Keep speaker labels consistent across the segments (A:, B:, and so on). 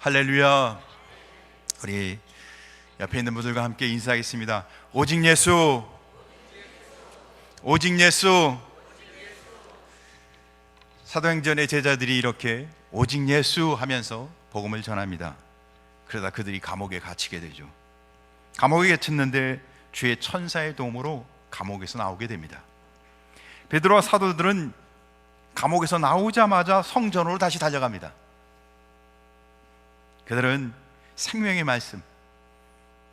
A: 할렐루야. 우리 옆에 있는 분들과 함께 인사하겠습니다. 오직 예수, 오직 예수. 사도행전의 제자들이 이렇게 오직 예수 하면서 복음을 전합니다. 그러다 그들이 감옥에 갇히게 되죠. 감옥에 갇혔는데 주의 천사의 도움으로 감옥에서 나오게 됩니다. 베드로와 사도들은 감옥에서 나오자마자 성전으로 다시 달려갑니다. 그들은 생명의 말씀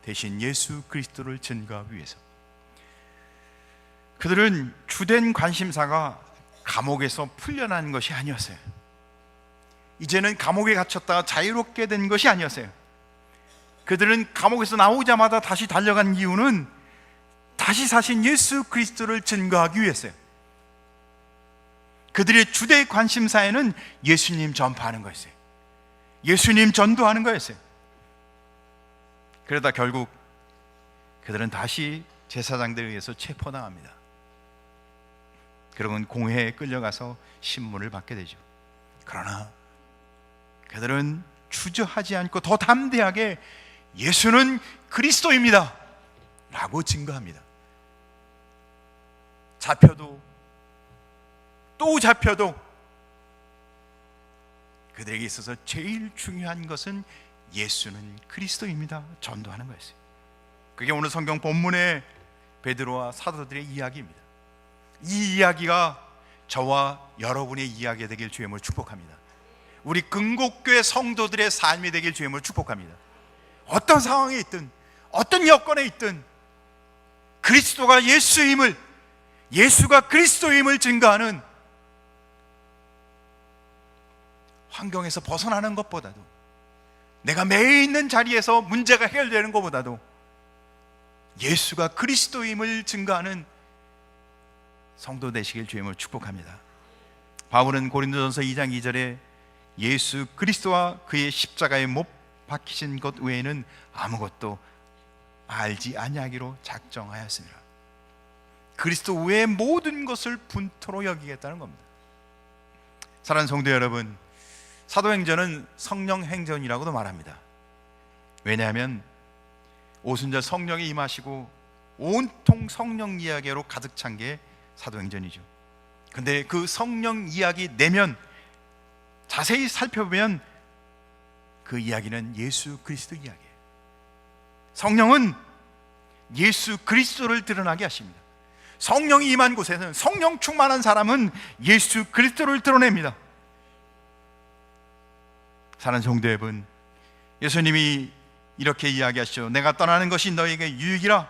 A: 대신 예수 그리스도를 증거하기 위해서, 그들은 주된 관심사가 감옥에서 풀려난 것이 아니었어요. 이제는 감옥에 갇혔다가 자유롭게 된 것이 아니었어요. 그들은 감옥에서 나오자마자 다시 달려간 이유는 다시 사신 예수 그리스도를 증거하기 위해서요. 그들의 주된 관심사에는 예수님 전파하는 거였어요. 예수님 전도하는 거였어요. 그러다 결국 그들은 다시 제사장들에 의해서 체포당합니다. 그러곤 공회에 끌려가서 신문을 받게 되죠. 그러나 그들은 주저하지 않고 더 담대하게 예수는 그리스도입니다 라고 증거합니다. 잡혀도 또 잡혀도 그들에게 있어서 제일 중요한 것은 예수는 그리스도입니다 전도하는 거였어요. 그게 오늘 성경 본문의 베드로와 사도들의 이야기입니다. 이 이야기가 저와 여러분의 이야기가 되길 주님을 축복합니다. 우리 근곡교회 성도들의 삶이 되길 주님을 축복합니다. 어떤 상황에 있든 어떤 여건에 있든 그리스도가 예수임을, 예수가 그리스도임을 증거하는 환경에서 벗어나는 것보다도, 내가 매여 있는 자리에서 문제가 해결되는 것보다도 예수가 그리스도임을 증거하는 성도 되시길 주님을 축복합니다. 바울은 고린도전서 2장 2절에 예수 그리스도와 그의 십자가에 못 박히신 것 외에는 아무것도 알지 아니하기로 작정하였습니다. 그리스도 외의 모든 것을 분토로 여기겠다는 겁니다. 사랑하는 성도 여러분, 사도행전은 성령행전이라고도 말합니다. 왜냐하면 오순절 성령이 임하시고 온통 성령 이야기로 가득 찬 게 사도행전이죠. 근데 그 성령 이야기 내면 자세히 살펴보면 그 이야기는 예수 그리스도 이야기예요. 성령은 예수 그리스도를 드러나게 하십니다. 성령이 임한 곳에는, 성령 충만한 사람은 예수 그리스도를 드러냅니다. 사랑하는 성도 여러분, 예수님이 이렇게 이야기하시죠. 내가 떠나는 것이 너에게 유익이라.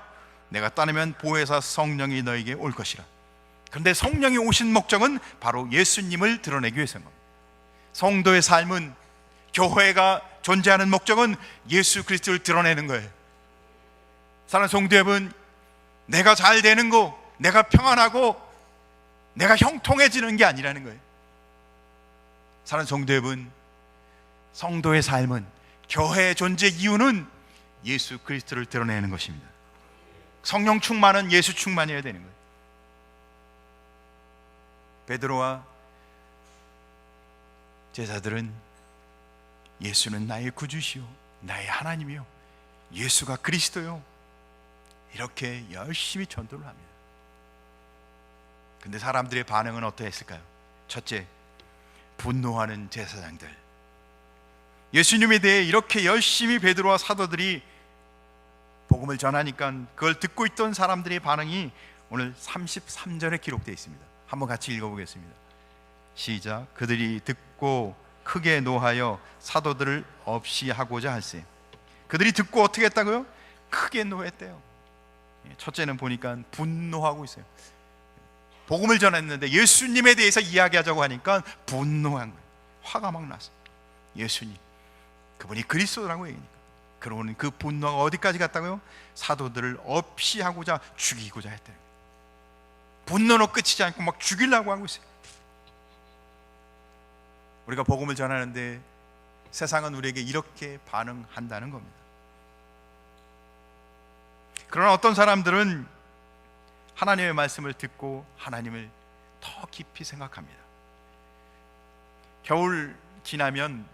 A: 내가 떠나면 보혜사 성령이 너에게 올 것이라. 그런데 성령이 오신 목적은 바로 예수님을 드러내기 위해서인 겁니다. 성도의 삶은, 교회가 존재하는 목적은 예수 그리스도를 드러내는 거예요. 사랑하는 성도 여러분, 내가 잘 되는 거, 내가 평안하고 내가 형통해지는 게 아니라는 거예요. 사랑하는 성도 여러분, 성도의 삶은, 교회의 존재 이유는 예수 그리스도를 드러내는 것입니다. 성령 충만은 예수 충만이어야 되는 거예요. 베드로와 제자들은 예수는 나의 구주시요 나의 하나님이요 예수가 그리스도요 이렇게 열심히 전도를 합니다. 근데 사람들의 반응은 어떠했을까요? 첫째, 분노하는 제사장들. 예수님에 대해 이렇게 열심히 베드로와 사도들이 복음을 전하니까 그걸 듣고 있던 사람들의 반응이 오늘 33절에 기록되어 있습니다. 한번 같이 읽어보겠습니다. 시작. 그들이 듣고 크게 노하여 사도들을 없이 하고자 할세. 그들이 듣고 어떻게 했다고요? 크게 노했대요. 첫째는 보니까 분노하고 있어요. 복음을 전했는데 예수님에 대해서 이야기하자고 하니까 분노한 거예요. 화가 막 났어요. 예수님, 그분이 그리스도라고 얘기하니까. 그러고는 그 분노가 어디까지 갔다고요? 사도들을 없이 하고자, 죽이고자 했대요. 분노로 끝이지 않고 막 죽이려고 하고 있어요. 우리가 복음을 전하는데 세상은 우리에게 이렇게 반응한다는 겁니다. 그러나 어떤 사람들은 하나님의 말씀을 듣고 하나님을 더 깊이 생각합니다. 겨울 지나면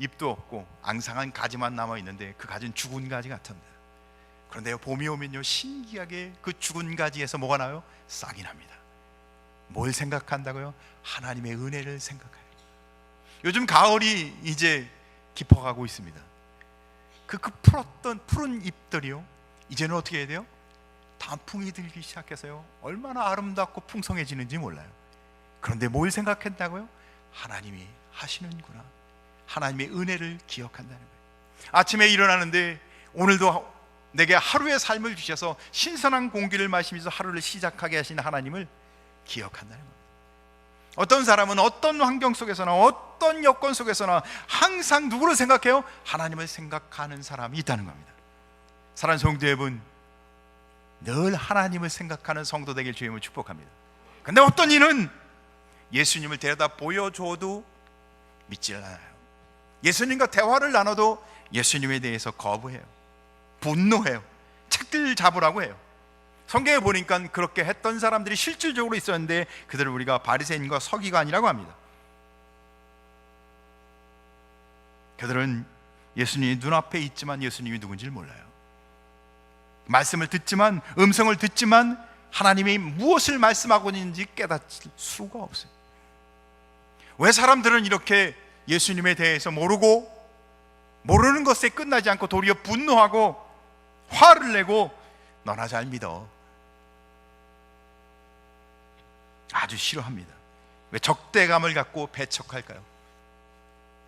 A: 잎도 없고 앙상한 가지만 남아 있는데 그 가지는 죽은 가지 같습니다. 그런데 봄이 오면요, 신기하게 그 죽은 가지에서 뭐가 나요? 싹이 납니다. 뭘 생각한다고요? 하나님의 은혜를 생각해요. 요즘 가을이 이제 깊어가고 있습니다. 그 풀었던 푸른 잎들이요, 이제는 어떻게 해야 돼요? 단풍이 들기 시작해서요, 얼마나 아름답고 풍성해지는지 몰라요. 그런데 뭘 생각한다고요? 하나님이 하시는구나, 하나님의 은혜를 기억한다는 거예요. 아침에 일어나는데 오늘도 내게 하루의 삶을 주셔서 신선한 공기를 마시면서 하루를 시작하게 하신 하나님을 기억한다는 겁니다. 어떤 사람은 어떤 환경 속에서나 어떤 여건 속에서나 항상 누구를 생각해요? 하나님을 생각하는 사람이 있다는 겁니다. 사랑하는 성도 여러분, 늘 하나님을 생각하는 성도 되길 주님을 축복합니다. 근데 어떤 이는 예수님을 데려다 보여줘도 믿질 않아요. 예수님과 대화를 나눠도 예수님에 대해서 거부해요. 분노해요. 책들 잡으라고 해요. 성경에 보니까 그렇게 했던 사람들이 실질적으로 있었는데 그들을 우리가 바리새인과 서기관이라고 합니다. 그들은 예수님이 눈앞에 있지만 예수님이 누군지를 몰라요. 말씀을 듣지만, 음성을 듣지만 하나님이 무엇을 말씀하고 있는지 깨닫을 수가 없어요. 왜 사람들은 이렇게 예수님에 대해서 모르고, 모르는 것에 끝나지 않고 도리어 분노하고 화를 내고 너나 잘 믿어, 아주 싫어합니다. 왜 적대감을 갖고 배척할까요?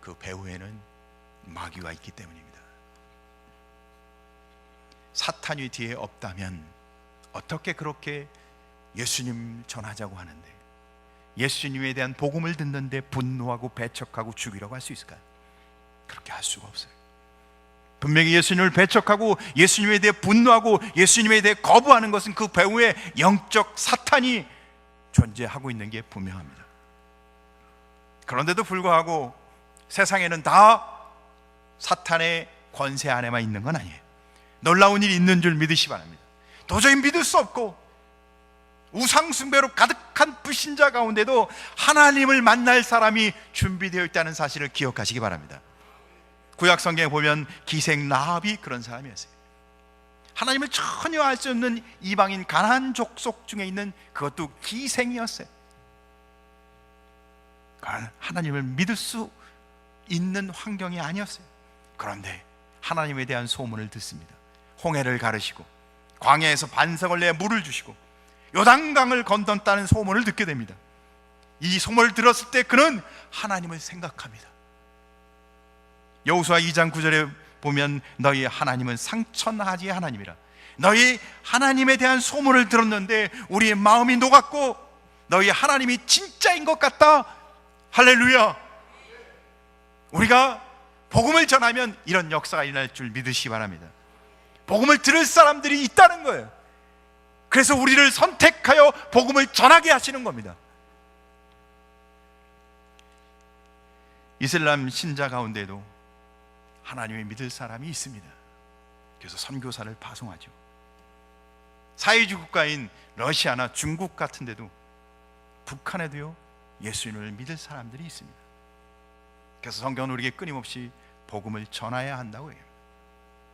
A: 그 배후에는 마귀가 있기 때문입니다. 사탄이 뒤에 없다면 어떻게 그렇게 예수님 전하자고 하는데, 예수님에 대한 복음을 듣는데 분노하고 배척하고 죽이라고 할 수 있을까요? 그렇게 할 수가 없어요. 분명히 예수님을 배척하고 예수님에 대해 분노하고 예수님에 대해 거부하는 것은 그 배후에 영적 사탄이 존재하고 있는 게 분명합니다. 그런데도 불구하고 세상에는 다 사탄의 권세 안에만 있는 건 아니에요. 놀라운 일이 있는 줄 믿으시 바랍니다. 도저히 믿을 수 없고 우상숭배로 가득한 불신자 가운데도 하나님을 만날 사람이 준비되어 있다는 사실을 기억하시기 바랍니다. 구약 성경에 보면 기생 라합이 그런 사람이었어요. 하나님을 전혀 알 수 없는 이방인 가나안 족속 중에 있는 그것도 기생이었어요. 하나님을 믿을 수 있는 환경이 아니었어요. 그런데 하나님에 대한 소문을 듣습니다. 홍해를 가르시고 광야에서 반석을 내 물을 주시고 요단강을 건넜다는 소문을 듣게 됩니다. 이 소문을 들었을 때 그는 하나님을 생각합니다. 여호수아 2장 9절에 보면 너희 하나님은 상천하지의 하나님이라. 너희 하나님에 대한 소문을 들었는데 우리의 마음이 녹았고 너희 하나님이 진짜인 것 같다. 할렐루야. 우리가 복음을 전하면 이런 역사가 일어날 줄 믿으시기 바랍니다. 복음을 들을 사람들이 있다는 거예요. 그래서 우리를 선택하여 복음을 전하게 하시는 겁니다. 이슬람 신자 가운데도 하나님을 믿을 사람이 있습니다. 그래서 선교사를 파송하죠. 사회주의 국가인 러시아나 중국 같은 데도, 북한에도요, 예수님을 믿을 사람들이 있습니다. 그래서 성경은 우리에게 끊임없이 복음을 전해야 한다고 해요.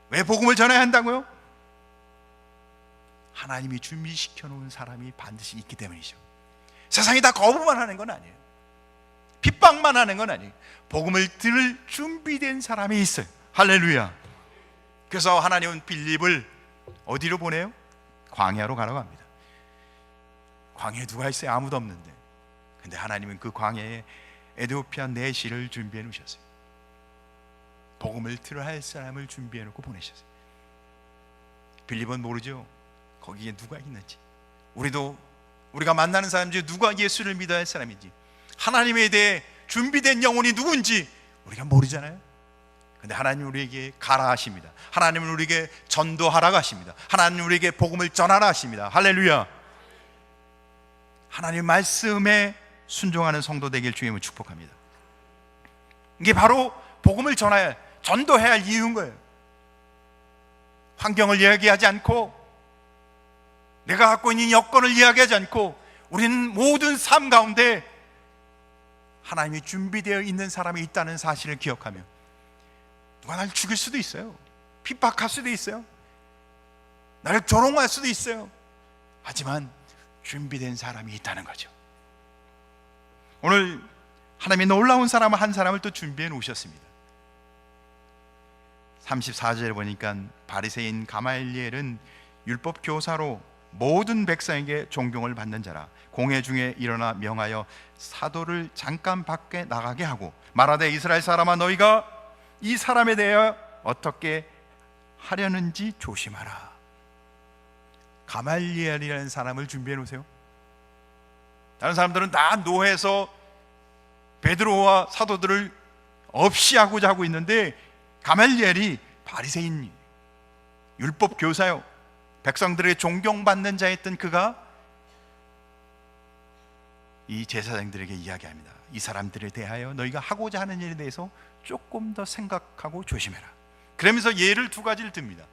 A: 왜 복음을 전해야 한다고요? 하나님이 준비시켜 놓은 사람이 반드시 있기 때문이죠. 세상이 다 거부만 하는 건 아니에요. 핍박만 하는 건 아니에요. 복음을 들을 준비된 사람이 있어요. 할렐루야. 그래서 하나님은 빌립을 어디로 보내요? 광야로 가라고 합니다. 광야에 누가 있어요? 아무도 없는데. 근데 하나님은 그 광야에 에티오피아 내시를 준비해 놓으셨어요. 복음을 들어야 할 사람을 준비해 놓고 보내셨어요. 빌립은 모르죠, 거기에 누가 있는지. 우리가 만나는 사람 중에 누가 예수를 믿어야 할 사람인지, 하나님에 대해 준비된 영혼이 누군지 우리가 모르잖아요. 근데 하나님 우리에게 가라 하십니다. 하나님은 우리에게 전도하라고 하십니다. 하나님 우리에게 복음을 전하라 하십니다. 할렐루야. 하나님 말씀에 순종하는 성도 되길 주님을 축복합니다. 이게 바로 복음을 전해야, 전도해야 할 이유인 거예요. 환경을 이야기하지 않고, 내가 갖고 있는 여건을 이야기하지 않고, 우리는 모든 삶 가운데 하나님이 준비되어 있는 사람이 있다는 사실을 기억하며 누가 날 죽일 수도 있어요. 핍박할 수도 있어요. 나를 조롱할 수도 있어요. 하지만 준비된 사람이 있다는 거죠. 오늘 하나님의 놀라운 사람 한 사람을 또 준비해 놓으셨습니다. 34절에 보니까 바리새인 가말리엘은 율법 교사로 모든 백성에게 존경을 받는 자라. 공회 중에 일어나 명하여 사도를 잠깐 밖에 나가게 하고 말하되 이스라엘 사람아 너희가 이 사람에 대하여 어떻게 하려는지 조심하라. 가말리엘이라는 사람을 준비해 놓으세요. 다른 사람들은 다 노해서 베드로와 사도들을 없이 하고자 하고 있는데 가말리엘이 바리새인 율법 교사요, 백성들에게 존경받는 자였던 그가 이 제사장들에게 이야기합니다. 이 사람들에 대하여 너희가 하고자 하는 일에 대해서 조금 더 생각하고 조심해라. 그러면서 예를 두 가지를 듭니다.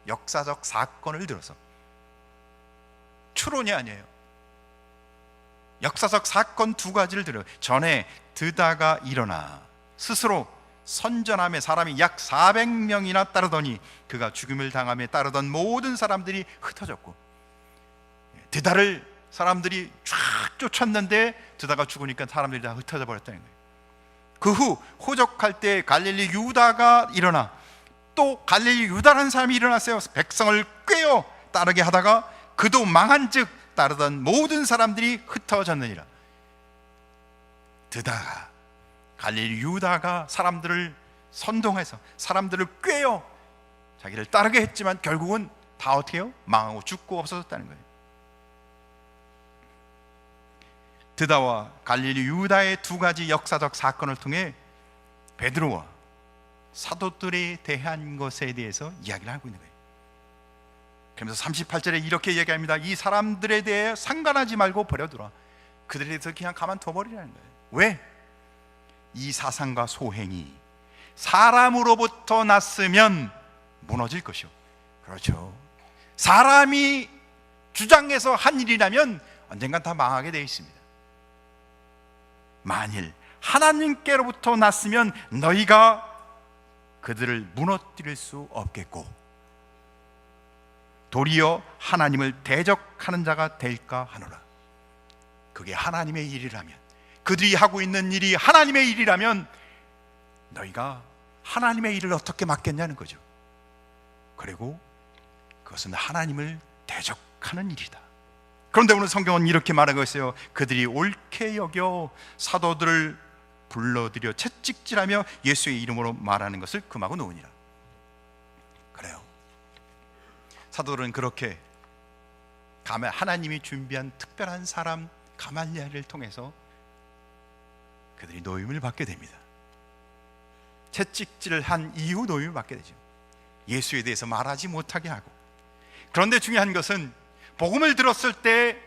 A: 역사적 사건을 들어서, 추론이 아니에요. 역사적 사건 두 가지를 들어요. 전에 드다가 일어나 스스로 선전함에 사람이 약 400명이나 따르더니 그가 죽임을 당함에 따르던 모든 사람들이 흩어졌고, 드다를 사람들이 쫙 쫓았는데 드다가 죽으니까 사람들이 다 흩어져 버렸다는 거예요. 그 후 호적할 때 갈릴리 유다가 일어나 또 갈릴리 유다라는 사람이 일어났어요. 백성을 꾀어 따르게 하다가 그도 망한 즉 따르던 모든 사람들이 흩어졌느니라. 드다가 갈릴리 유다가 사람들을 선동해서 사람들을 꾀어 자기를 따르게 했지만 결국은 다 어떻게 해요? 망하고 죽고 없어졌다는 거예요. 드다와 갈릴리 유다의 두 가지 역사적 사건을 통해 베드로와 사도들에 대한 것에 대해서 이야기를 하고 있는 거예요. 그러면서 38절에 이렇게 얘기합니다. 이 사람들에 대해 상관하지 말고 버려두라. 그들에 대해서 그냥 가만둬 버리라는 거예요. 왜? 이 사상과 소행이 사람으로부터 났으면 무너질 것이요. 그렇죠. 사람이 주장해서 한 일이라면 언젠간 다 망하게 되어 있습니다. 만일 하나님께로부터 났으면 너희가 그들을 무너뜨릴 수 없겠고 도리어 하나님을 대적하는 자가 될까 하노라. 그게 하나님의 일이라면, 그들이 하고 있는 일이 하나님의 일이라면 너희가 하나님의 일을 어떻게 맡겠냐는 거죠. 그리고 그것은 하나님을 대적하는 일이다. 그런데 오늘 성경은 이렇게 말하고 있어요. 그들이 옳게 여겨 사도들을 불러들여 채찍질하며 예수의 이름으로 말하는 것을 금하고 놓으니라. 그래요. 사도들은 그렇게 하나님이 준비한 특별한 사람 가말리엘을 통해서 그들이 노임을 받게 됩니다. 채찍질을 한 이후 노임을 받게 되죠. 예수에 대해서 말하지 못하게 하고. 그런데 중요한 것은 복음을 들었을 때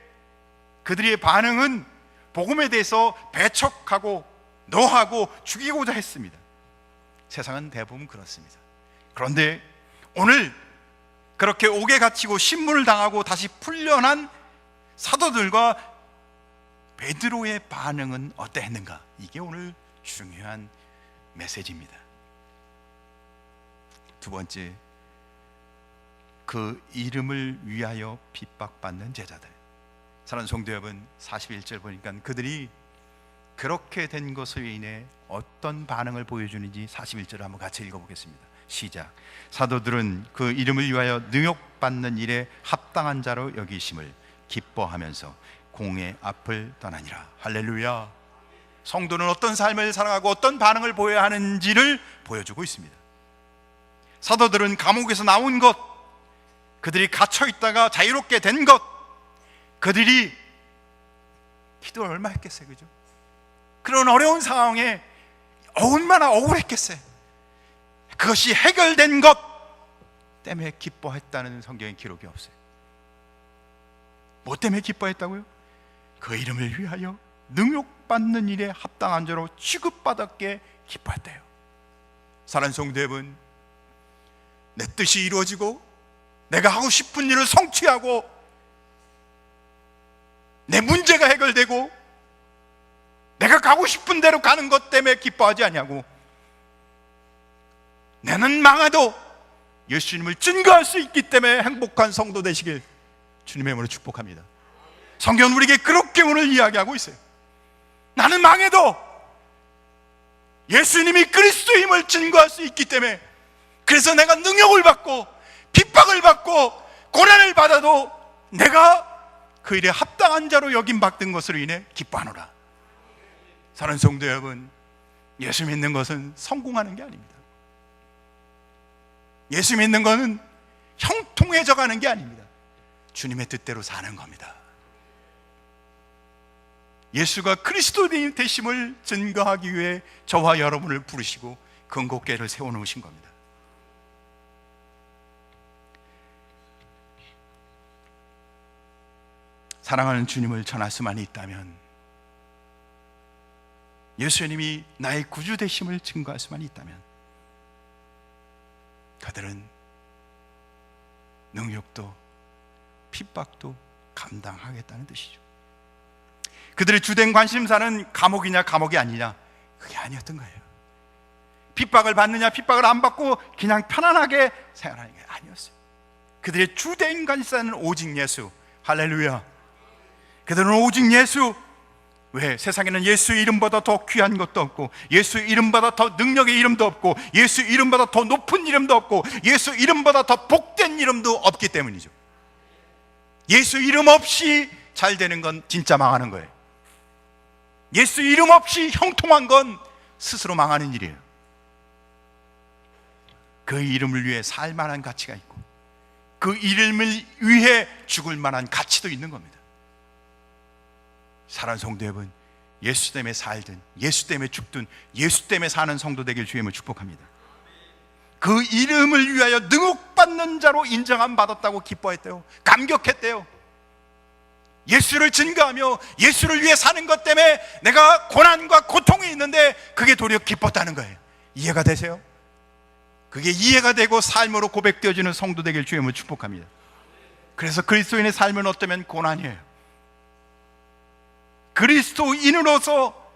A: 그들의 반응은 복음에 대해서 배척하고 노하고 죽이고자 했습니다. 세상은 대부분 그렇습니다. 그런데 오늘 그렇게 옥에 갇히고 신문을 당하고 다시 풀려난 사도들과 베드로의 반응은 어떠했는가? 이게 오늘 중요한 메시지입니다. 두 번째, 그 이름을 위하여 핍박받는 제자들. 사랑하는 성도 여러분, 41절 보니까 그들이 그렇게 된 것으로 인해 어떤 반응을 보여주는지 41절을 한번 같이 읽어보겠습니다. 시작. 사도들은 그 이름을 위하여 능욕받는 일에 합당한 자로 여기심을 기뻐하면서 공회 앞을 떠나니라. 할렐루야. 성도는 어떤 삶을 살아가고 어떤 반응을 보여야 하는지를 보여주고 있습니다. 사도들은 감옥에서 나온 것, 그들이 갇혀 있다가 자유롭게 된 것, 그들이 기도를 얼마나 했겠어요, 그죠? 그런 어려운 상황에 얼마나 억울했겠어요. 그것이 해결된 것 때문에 기뻐했다는 성경의 기록이 없어요. 뭐 때문에 기뻐했다고요? 그 이름을 위하여 능욕받는 일에 합당한 자로 취급받았기에 기뻐했대요. 사랑하는 성도 여러분, 내 뜻이 이루어지고 내가 하고 싶은 일을 성취하고 내 문제가 해결되고 내가 가고 싶은 대로 가는 것 때문에 기뻐하지 않냐고. 나는 망해도 예수님을 증거할 수 있기 때문에 행복한 성도 되시길 주님의 이름으로 축복합니다. 성경은 우리에게 그렇게 오늘 이야기하고 있어요. 나는 망해도 예수님이 그리스도임을 증거할 수 있기 때문에, 그래서 내가 능욕을 받고 핍박을 받고 고난을 받아도 내가 그 일에 합당한 자로 여김받은 것으로 인해 기뻐하노라. 사랑하는 성도 여러분, 예수 믿는 것은 성공하는 게 아닙니다. 예수 믿는 것은 형통해져 가는 게 아닙니다. 주님의 뜻대로 사는 겁니다. 예수가 그리스도인 되심을 증거하기 위해 저와 여러분을 부르시고 건국계를 세워놓으신 겁니다. 사랑하는 주님을 전할 수만 있다면, 예수님이 나의 구주 되심을 증거할 수만 있다면, 그들은 능욕도 핍박도 감당하겠다는 뜻이죠. 그들의 주된 관심사는 감옥이냐 감옥이 아니냐, 그게 아니었던 거예요. 핍박을 받느냐 핍박을 안 받고 그냥 편안하게 생활하는 게 아니었어요. 그들의 주된 관심사는 오직 예수. 할렐루야. 그들은 오직 예수. 왜? 세상에는 예수 이름보다 더 귀한 것도 없고, 예수 이름보다 더 능력의 이름도 없고, 예수 이름보다 더 높은 이름도 없고, 예수 이름보다 더 복된 이름도 없기 때문이죠. 예수 이름 없이 잘 되는 건 진짜 망하는 거예요. 예수 이름 없이 형통한 건 스스로 망하는 일이에요. 그 이름을 위해 살 만한 가치가 있고, 그 이름을 위해 죽을 만한 가치도 있는 겁니다. 사랑하는 성도 여러분, 예수 때문에 살든 예수 때문에 죽든 예수 때문에 사는 성도 되길 주님을 축복합니다. 그 이름을 위하여 능욕받는 자로 인정함 받았다고 기뻐했대요. 감격했대요. 예수를 증거하며 예수를 위해 사는 것 때문에 내가 고난과 고통이 있는데 그게 도리어 기뻤다는 거예요. 이해가 되세요? 그게 이해가 되고 삶으로 고백되어지는 성도 되길 주님을 축복합니다. 그래서 그리스도인의 삶은 어쩌면 고난이에요. 그리스도인으로서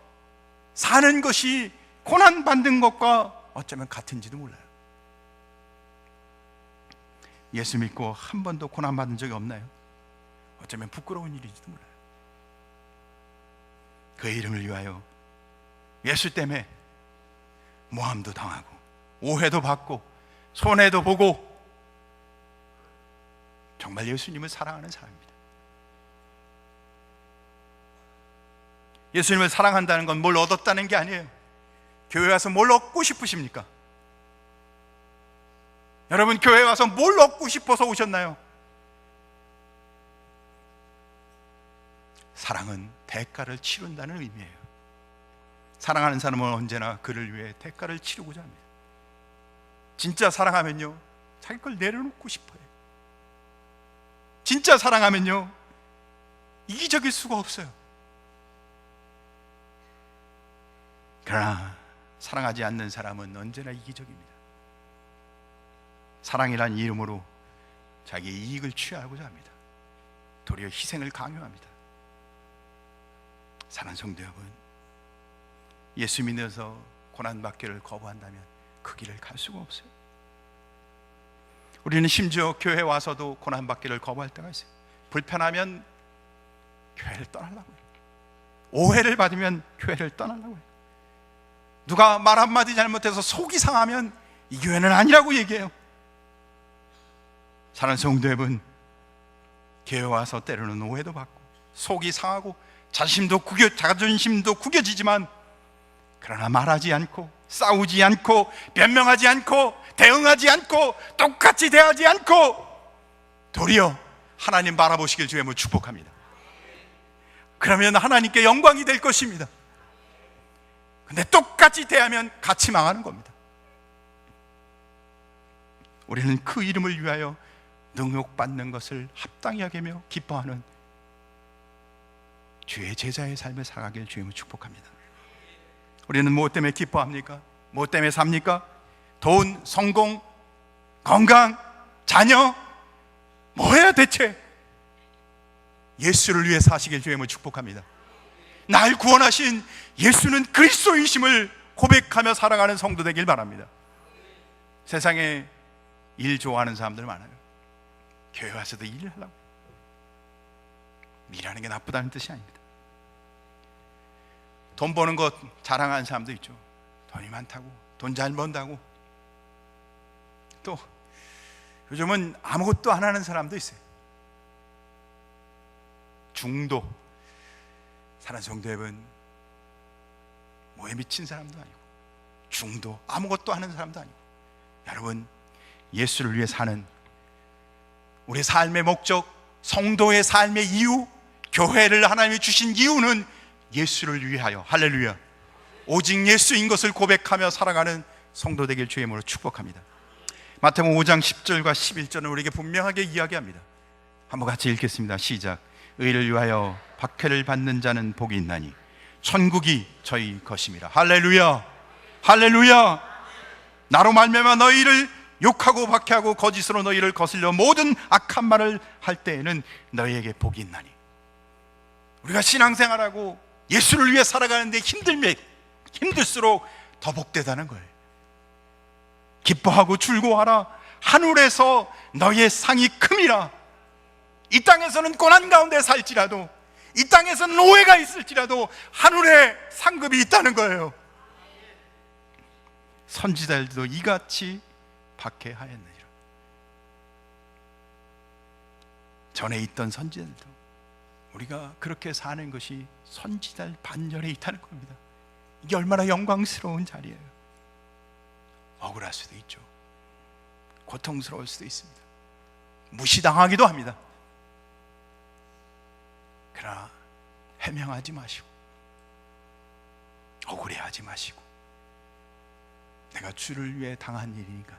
A: 사는 것이 고난받는 것과 어쩌면 같은지도 몰라요. 예수 믿고 한 번도 고난받은 적이 없나요? 어쩌면 부끄러운 일인지도 몰라요. 그 이름을 위하여 예수 때문에 모함도 당하고 오해도 받고 손해도 보고, 정말 예수님을 사랑하는 사람입니다. 예수님을 사랑한다는 건 뭘 얻었다는 게 아니에요. 교회 와서 뭘 얻고 싶으십니까? 여러분, 교회 와서 뭘 얻고 싶어서 오셨나요? 사랑은 대가를 치른다는 의미예요. 사랑하는 사람은 언제나 그를 위해 대가를 치르고자 합니다. 진짜 사랑하면요, 자기 걸 내려놓고 싶어요. 진짜 사랑하면요, 이기적일 수가 없어요. 그러나 사랑하지 않는 사람은 언제나 이기적입니다. 사랑이란 이름으로 자기의 이익을 취하고자 합니다. 도리어 희생을 강요합니다. 사랑하는 성도 여러분, 예수 믿어서 고난받기를 거부한다면 그 길을 갈 수가 없어요. 우리는 심지어 교회 와서도 고난받기를 거부할 때가 있어요. 불편하면 교회를 떠나려고 해요. 오해를 받으면 교회를 떠나려고 해요. 누가 말 한마디 잘못해서 속이 상하면 이 교회는 아니라고 얘기해요. 사랑하는 성도 여러분, 교회 와서 때로는 오해도 받고 속이 상하고 자존심도 구겨지지만, 그러나 말하지 않고 싸우지 않고 변명하지 않고 대응하지 않고 똑같이 대하지 않고 도리어 하나님 바라보시길 주님을 축복합니다. 그러면 하나님께 영광이 될 것입니다. 근데 똑같이 대하면 같이 망하는 겁니다. 우리는 그 이름을 위하여 능욕받는 것을 합당히 여기며 기뻐하는 주의 제자의 삶을 살아가길 주님을 축복합니다. 우리는 무엇 때문에 기뻐합니까? 무엇 때문에 삽니까? 돈, 성공, 건강, 자녀, 뭐야 대체? 예수를 위해 사시길 주님을 축복합니다. 날 구원하신 예수는 그리스도이심을 고백하며 살아가는 성도 되길 바랍니다. 세상에 일 좋아하는 사람들 많아요. 교회 와서도 일을 하려고. 일하는 게 나쁘다는 뜻이 아닙니다. 돈 버는 것 자랑하는 사람도 있죠. 돈이 많다고, 돈 잘 번다고. 또 요즘은 아무것도 안 하는 사람도 있어요. 중도. 사랑하는 성도 여러분, 뭐에 미친 사람도 아니고, 중도, 아무것도 하는 사람도 아니고, 여러분, 예수를 위해 사는 우리 삶의 목적, 성도의 삶의 이유, 교회를 하나님이 주신 이유는 예수를 위하여, 할렐루야, 오직 예수인 것을 고백하며 살아가는 성도 되길 주의 이름으로 축복합니다. 마태복음 5장 10절과 11절은 우리에게 분명하게 이야기합니다. 한번 같이 읽겠습니다. 시작. 의를 위하여 박해를 받는 자는 복이 있나니 천국이 저희 것임이라. 할렐루야, 할렐루야. 나로 말미암아 너희를 욕하고 박해하고 거짓으로 너희를 거슬려 모든 악한 말을 할 때에는 너희에게 복이 있나니. 우리가 신앙생활하고 예수를 위해 살아가는데 힘들수록 더 복되다는 거예요. 기뻐하고 즐거워하라. 하늘에서 너희의 상이 큼이라. 이 땅에서는 고난 가운데 살지라도, 이 땅에서는 오해가 있을지라도 하늘에 상급이 있다는 거예요. 선지자들도 이같이 박해하였느니라. 전에 있던 선지자들도 우리가 그렇게 사는 것이 선지자들 반열에 있다는 겁니다. 이게 얼마나 영광스러운 자리예요. 억울할 수도 있죠. 고통스러울 수도 있습니다. 무시당하기도 합니다. 그러나 해명하지 마시고, 억울해하지 마시고, 내가 주를 위해 당한 일이니까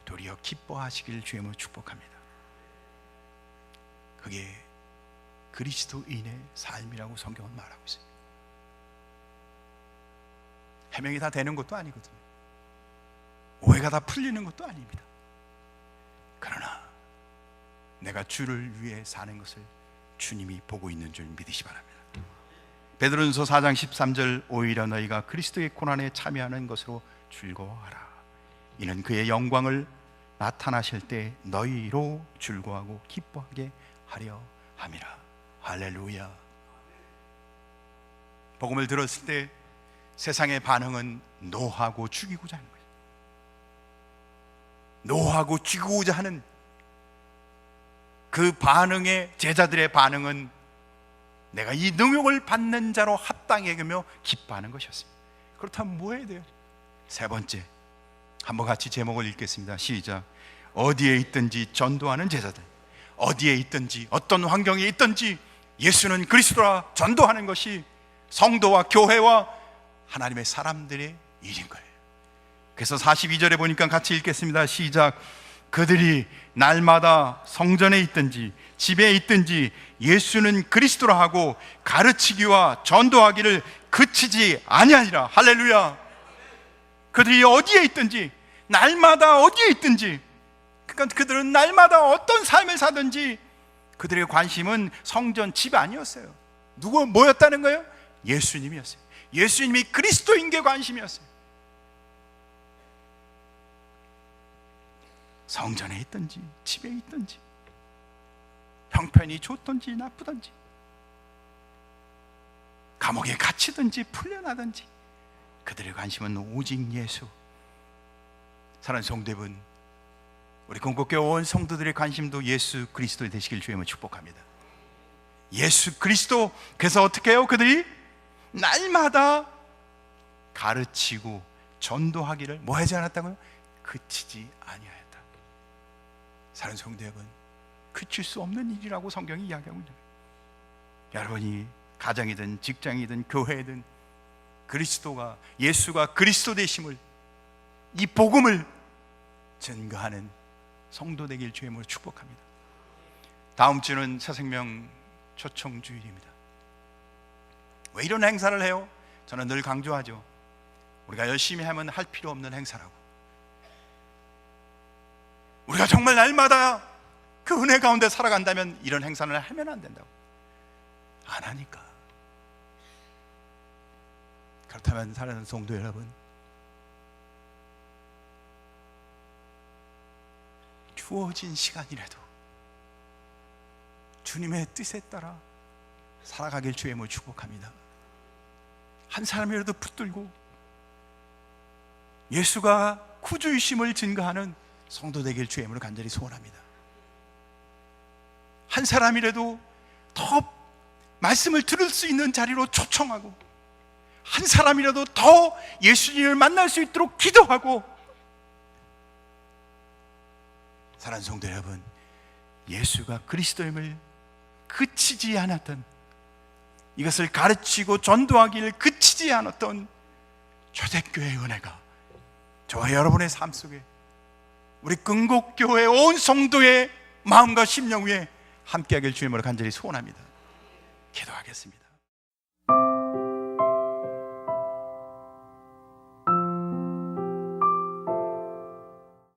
A: 도리어 기뻐하시길 주님으로 축복합니다. 그게 그리스도인의 삶이라고 성경은 말하고 있습니다. 해명이 다 되는 것도 아니거든요. 오해가 다 풀리는 것도 아닙니다. 그러나 내가 주를 위해 사는 것을 주님이 보고 있는 줄 믿으시 바랍니다. 베드로전서 4장 13절, 오히려 너희가 그리스도의 고난에 참여하는 것으로 즐거워하라. 이는 그의 영광을 나타나실 때 너희로 즐거워하고 기뻐하게 하려 함이라. 할렐루야. 복음을 들었을 때 세상의 반응은 노하고 죽이고자 하는 거예요. 노하고 죽이고자 하는 그 반응에, 제자들의 반응은 내가 이 능욕을 받는 자로 합당히 여기며 기뻐하는 것이었습니다. 그렇다면 뭐 해야 돼요? 세 번째, 한번 같이 제목을 읽겠습니다. 시작. 어디에 있든지 전도하는 제자들, 어디에 있든지 어떤 환경에 있든지 예수는 그리스도라 전도하는 것이 성도와 교회와 하나님의 사람들의 일인 거예요. 그래서 42절에 보니까 같이 읽겠습니다. 시작. 그들이 날마다 성전에 있든지 집에 있든지 예수는 그리스도라 하고 가르치기와 전도하기를 그치지 아니하니라. 할렐루야. 그들이 어디에 있든지, 날마다 어디에 있든지, 그러니까 그들은 날마다 어떤 삶을 사든지 그들의 관심은 성전, 집 아니었어요. 누구 뭐였다는 거예요? 예수님이었어요. 예수님이 그리스도인 게 관심이었어요. 성전에 있든지 집에 있든지, 형편이 좋든지 나쁘든지, 감옥에 갇히든지 풀려나든지 그들의 관심은 오직 예수. 사랑하는 성도분, 우리 건국교회 온 성도들의 관심도 예수 그리스도에 되시길 주님을 축복합니다. 예수 그리스도. 그래서 어떻게 해요? 그들이 날마다 가르치고 전도하기를 뭐 하지 않았다고요? 그치지 아니하였다. 사랑하는 성도 여러분, 그칠 수 없는 일이라고 성경이 이야기하고 있는 거예요. 여러분이 가정이든 직장이든 교회든 그리스도가, 예수가 그리스도 되심을, 이 복음을 증거하는 성도 되길 주님으로 축복합니다. 다음 주는 새생명 초청주일입니다. 왜 이런 행사를 해요? 저는 늘 강조하죠. 우리가 열심히 하면 할 필요 없는 행사라고. 우리가 정말 날마다 그 은혜 가운데 살아간다면 이런 행사를 하면 안 된다고. 안 하니까. 그렇다면 사랑하는 성도 여러분, 주어진 시간이라도 주님의 뜻에 따라 살아가길 주님을 축복합니다. 한 사람이라도 붙들고 예수가 구주이심을 증거하는 성도 되길 주의 이름으로 간절히 소원합니다. 한 사람이라도 더 말씀을 들을 수 있는 자리로 초청하고, 한 사람이라도 더 예수님을 만날 수 있도록 기도하고, 사랑하는 성도 여러분, 예수가 그리스도임을 그치지 않았던, 이것을 가르치고 전도하기를 그치지 않았던 초대교회의 은혜가 저와 여러분의 삶 속에, 우리 긍곡교회 온 성도의 마음과 심령 위에 함께하길 주님으로 간절히 소원합니다. 기도하겠습니다.